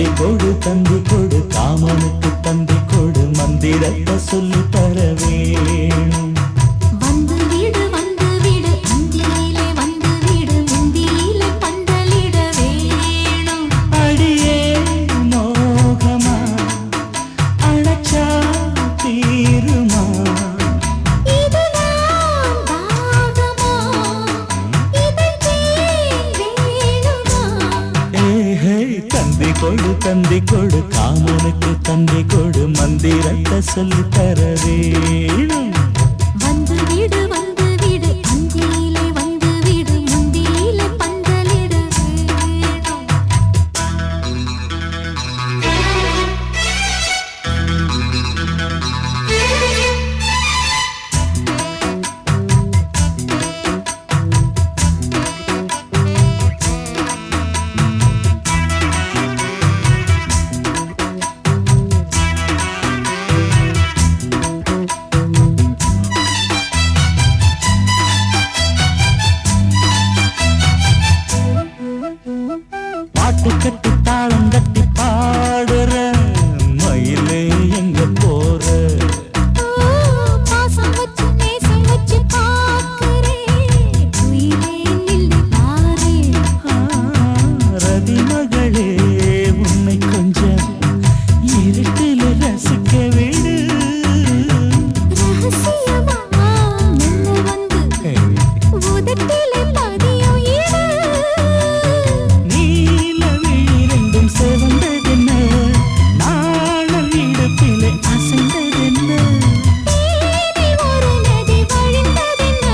தந்தி கொடு காமனுக்கு தந்தி கொடு மந்திரத்தை சொல்லி தர வேணும். வந்து வீடு அந்தியிலே வந்து வீடு முந்தியிலே பந்தலிட வேணும். அடியே மோகமா அழைச்சா தீருமா இதுதான் தாகமா இதற்கு வேணுமா. ஏஹே தந்தி கொடு காமனுக்கு தந்தி கொடு மந்திரத்தை சொல்லி தர வேணும். வந்து வீடு அந்தியிலே வந்து வீடு முந்தியிலே பந்தலிட வேணும். பாட்டு கட்டி தாளம் கட்டி பாடுற மயிலே எங்க போற பாசம் வச்சு நேசம் வச்சு பார்க்கிறேன் உயிரே நில்லு பாரே. ரதி மகளே உன்னை கொஞ்சம் இருட்டில் ரசிக்க விடு. ரகசியமா மெல்ல வந்து உதட்டிலே பதியும் இடு. நீல வீரெங்கும் செவந்ததென்ன நாணல் இடுப்பிலே அசைந்ததென்ன தேனி ஒரு நதி வழிந்ததென்ன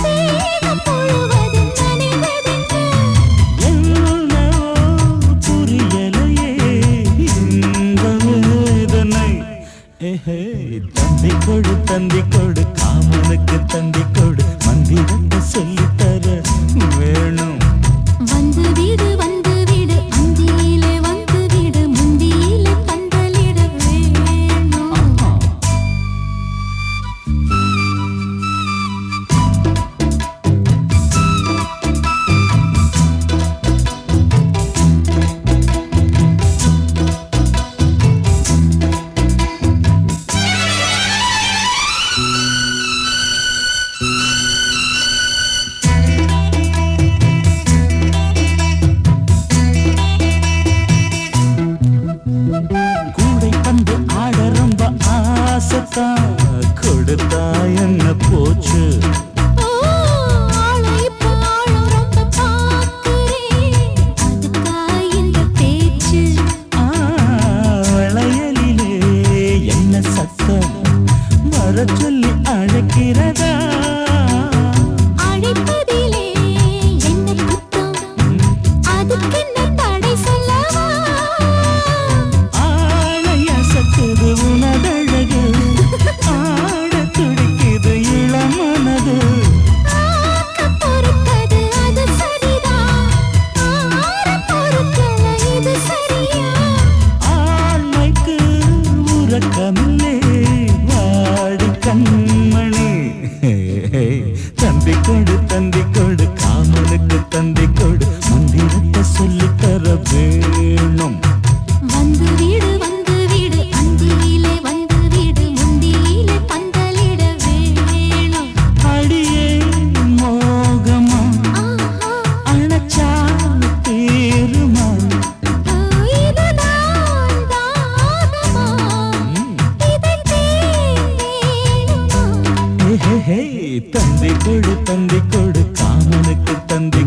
தேகம் முழுவதும் நனைந்ததென்ன. என்னவோ புரியலையே இந்த வேதனை. ஏஹே தந்தி கொடு காமனுக்கு தந்தி கொடு மந்திரத்தை சொல்லித் தர வேணும். வந்து வீடு அந்தியிலே வந்து வீடு முந்தியிலே பந்தலிட வேணும். கூடை பந்து ஆட ரொம்ப ஆசைத்தான் கொடுத்தா என்ன போச்சு. ஆளை இப்போ ஆளும் ரொம்ப பார்க்கிறேன் அதுக்கா இந்த பேச்சு. வளையலிலே என்ன சத்தம் வர சொல்லி அழைக்கிறதா. அழைப்பதிலே என்ன குத்தம் அதுக்கென்ன தடை சொல்லவா. ஆளைய சத்துது உனதழகு ஆட துடிக்குது இளமனது. ஆக்க பொறுத்தது அது சரிதான் ஆற பொறுக்கல இது சரியா. ஆண்மைக்கு உறக்கமில்லே வாடி கண்மணி. தந்தி கொடு காமனுக்கு தந்தி கொடு மந்திரத்தை சொல்லித் தர வேணும். வந்து வீடு அந்தியிலே வந்து வீடு முந்தியிலே பந்தலிட வேணும். அடியே மோகமா ஆஹா அணைச்சா தீருமா இதுதான் தாகமா இதற்கு வேணுமா. தந்தி கொடு காமனுக்கு தந்தி